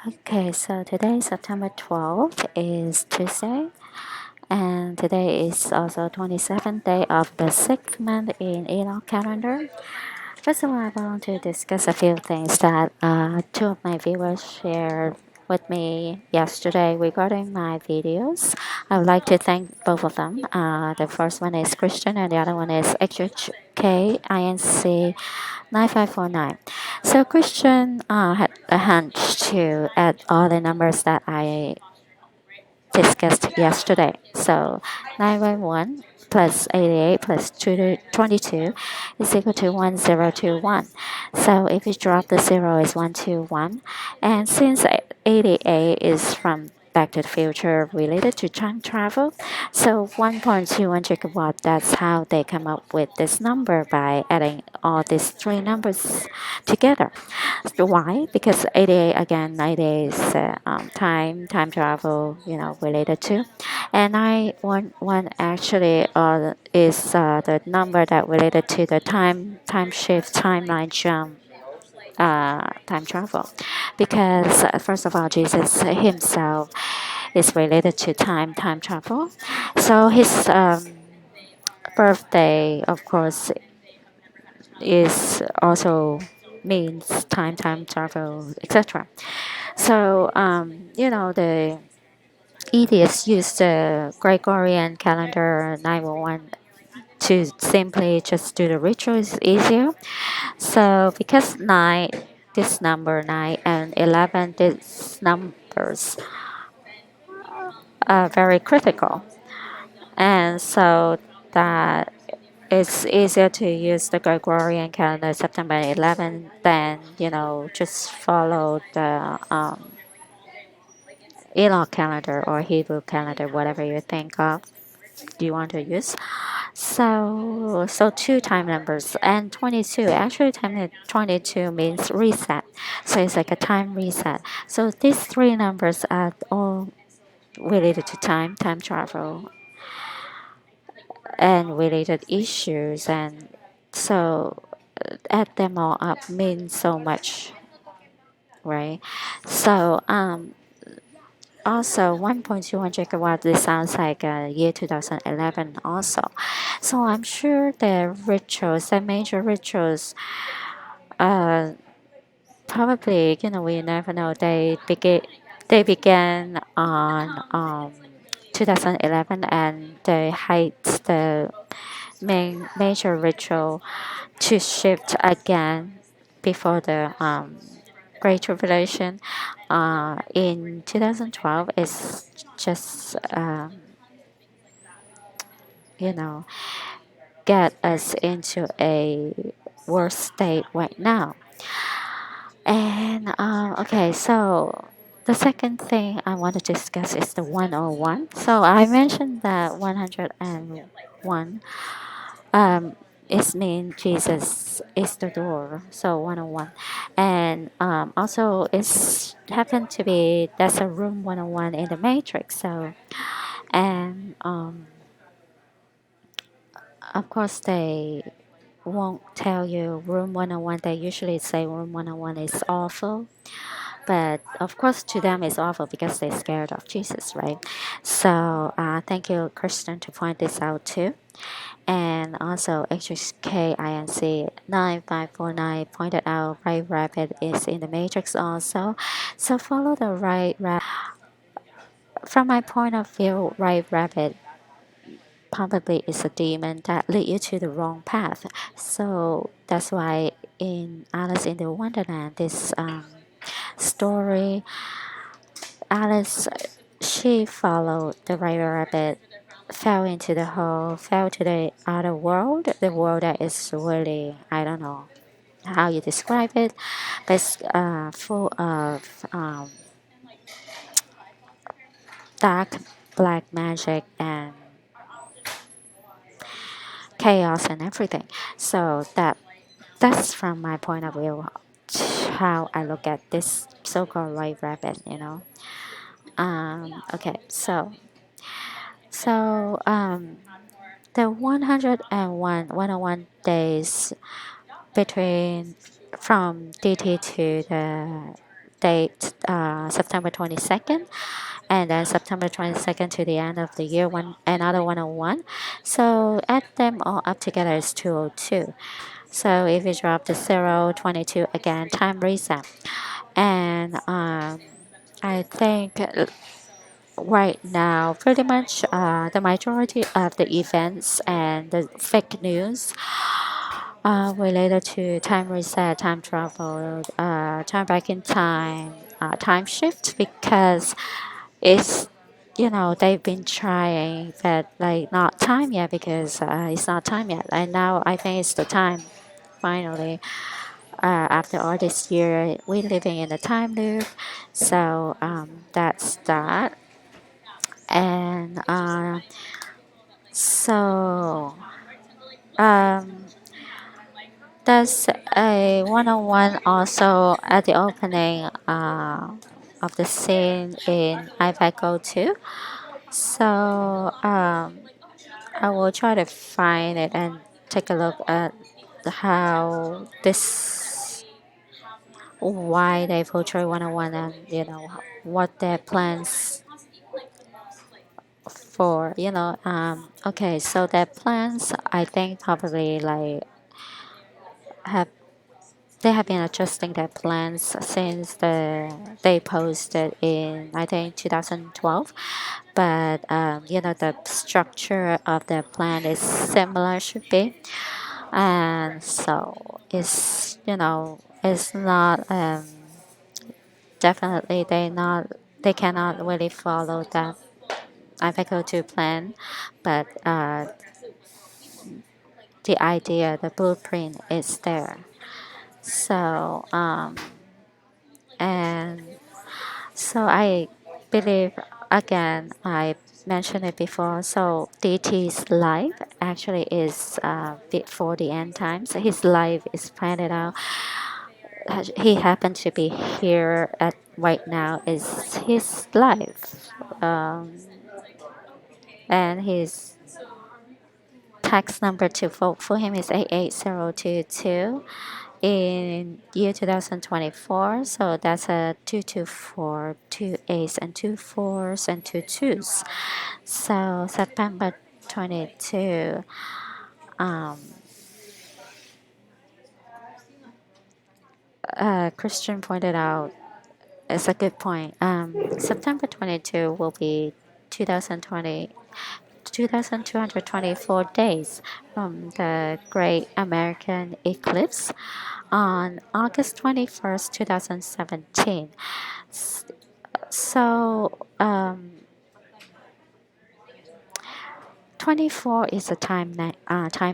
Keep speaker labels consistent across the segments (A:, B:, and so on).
A: Okay, so today, September 12th, is Tuesday, and today is also 27th day of the 6th month in Enoch calendar. First of all, I want to discuss a few things that two of my viewers shared with me yesterday regarding my videos. I would like to thank both of them. The first one is Christian, and the other one is HHKINC 9549. So Christian had a hunch to add all the numbers that I discussed yesterday. So 911 plus 88 plus 22 is equal to 1021. So if you drop the zero is 121. And since 88 is from Back to the Future related to time travel, so 1.21 gigawatt, that's how they come up with this number by adding all these three numbers together. So why? Because 88 again, 88 is time travel, related to, and I one actually is the number that related to the time shift, timeline jump, time travel, because first of all, Jesus himself is related to time travel, so his birthday, of course, is also means time travel, etc. So, the atheists use the Gregorian calendar 911 to simply just do the rituals easier. So, because 9, this number 9, and 11, these numbers are very critical. And so that it's easier to use the Gregorian calendar September 11 than, just follow the Enoch calendar or Hebrew calendar, whatever you think of you want to use. So two time numbers and 22. Actually, time 22 means reset. So it's like a time reset. So these three numbers are all related to time travel, and related issues, and so add them all up means so much, right? So also 1.21 gigawatt, this sounds like year 2011 also. So I'm sure the rituals, the major rituals, uh, probably, we never know, they began on 2011, and they hide the major ritual to shift again before the Great Tribulation in 2012 is just you know get us into a worse state right now. And okay, so the second thing I want to discuss is the 101. So I mentioned that 101 is mean Jesus is the door, so 101. And also it's happened to be that's a room 101 in the Matrix. So, and of course they won't tell you room 101. They usually say room 101 is awful, but of course to them it's awful because they're scared of Jesus, right? So thank you, Kristen, to point this out too. And also HHKINC 9549 pointed out right rabbit is in the matrix also. So follow the right rabbit. From my point of view, right rabbit probably is a demon that lead you to the wrong path. So that's why in Alice in the Wonderland, this story, Alice, she followed the right rabbit, fell into the hole, fell to the other world, the world that is really, I don't know how you describe it, but it's full of dark black magic and chaos and everything. So that's from my point of view how I look at this so-called white rabbit. Okay, so the 101 days between from DT to the date September 22nd, and then September 22nd to the end of the year, another 101. So add them all up together is 202. So if you drop the 0, 22 again, time reset. And I think right now, pretty much the majority of the events and the fake news related to time reset, time travel, time back in time, time shift, because it's they've been trying but like not time yet because it's not time yet, and now I think it's the time finally. After all this year, we're living in a time loop, so that's that. And so um, there's a one-on-one also at the opening of the scene in Iveco too. So I will try to find it and take a look at how this why they portray 101, and what their plans for okay, so their plans I think probably like have they have been adjusting their plans since they posted in I think 2012, but the structure of their plan is similar should be, and so it's not definitely they cannot really follow that Iveco 2 plan, but the idea, the blueprint is there. So and so I believe, again, I mentioned it before. So DT's life actually is before the end times. His life is planned out. He happened to be here at right now is his life, um, and his tax number for him is 88022 in year 2024. So that's a 224, two eights and two fours and two twos. So September 22. Um, Christian pointed out it's a good point. September 22 will be 2020 2,224 days from the Great American Eclipse on August 21st, 2017. So, 24 is a time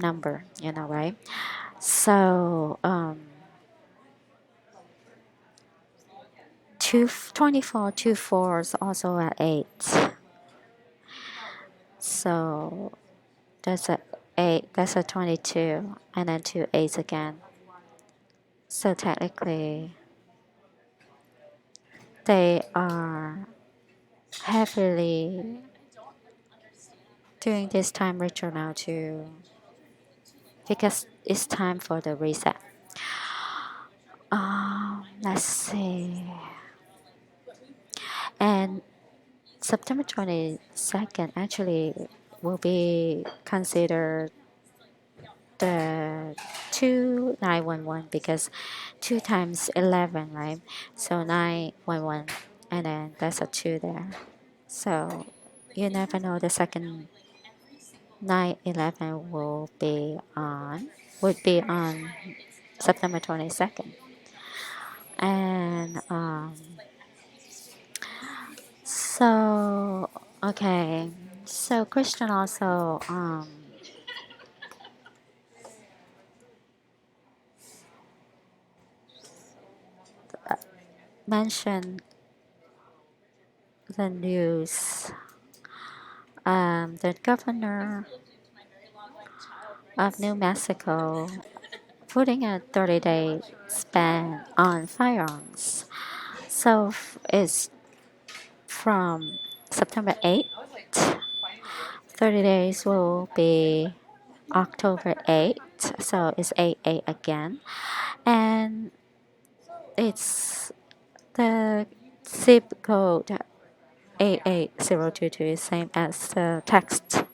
A: number, right? So, 24, two fours also at 8. So, that's a 8, that's a 22, and then two eights again. So, technically, they are heavily doing this time ritual now too because it's time for the reset. Let's see. And September 22nd actually will be considered the 2911 because 2 times 11, right? So 911, and then there's a 2 there. So you never know, the second 911 would be on September 22nd. And so okay, so Christian also mentioned the news, the governor of New Mexico putting a 30-day ban on firearms. So it's from September 8th. 30 days will be October 8th. So it's 8 8 again. And it's The zip code 88022 is same as the text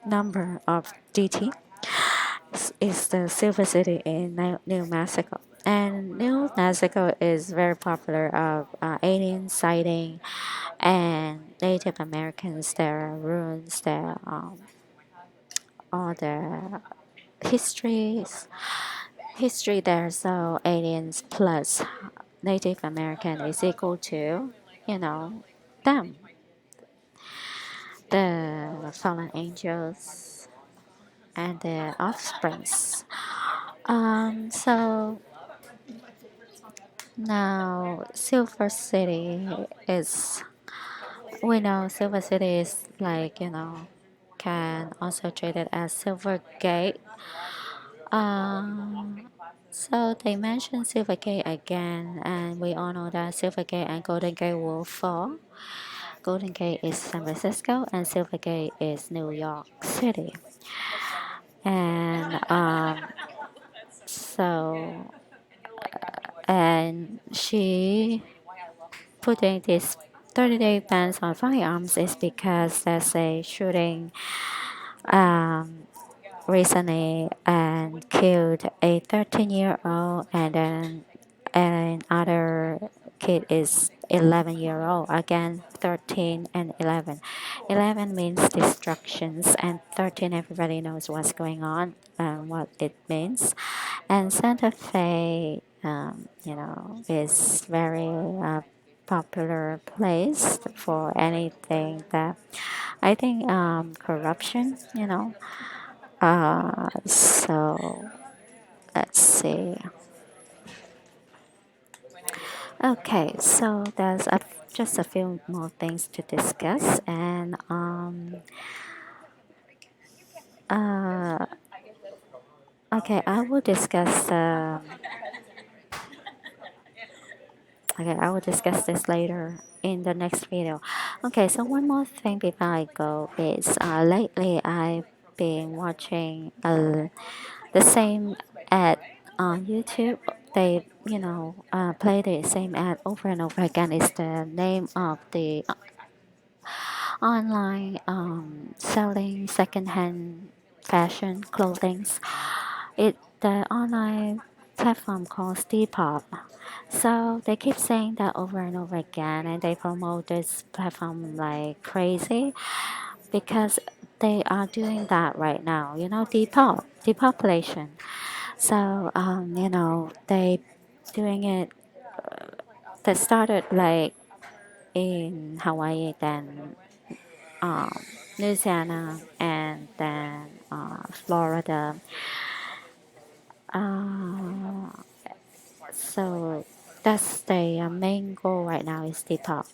A: number of DT. Is the Silver City in New Mexico. And New Mexico is very popular of alien sighting and Native Americans. There are ruins. There are all the histories. History there. So aliens plus Native American is equal to, you know, them, the fallen angels and their offsprings. So now Silver City is, we know Silver City is like, can also treat it as Silver Gate. So they mentioned Silver Gate again, and we all know that Silver Gate and Golden Gate will fall. Golden Gate is San Francisco, and Silver Gate is New York City. And so, and she putting this 30-day bans on firearms is because there's a shooting um, recently and killed a 13-year-old, and then another kid is 11-year-old. Again, 13 and 11. 11 means destructions, and 13 everybody knows what's going on and what it means. And Santa Fe, is very popular place for anything that I think corruption. So let's see. Okay, so there's just a few more things to discuss, and uh, okay, I will discuss. Okay, I will discuss this later in the next video. Okay, so one more thing before I go is lately I've been watching the same ad on YouTube. They, play the same ad over and over again. It's the name of the online selling secondhand fashion clothing. The online platform called Depop. So they keep saying that over and over again, and they promote this platform like crazy because they are doing that right now. Depopulation. So they doing it. They started like in Hawaii, then um, Louisiana, and then Florida. So that's the main goal right now is Depop.